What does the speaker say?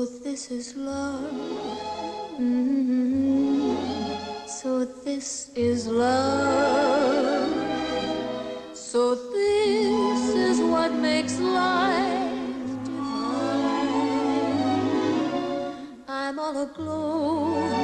So this is love. Mm-hmm. So this is love. So this is what makes life divine. I'm all aglow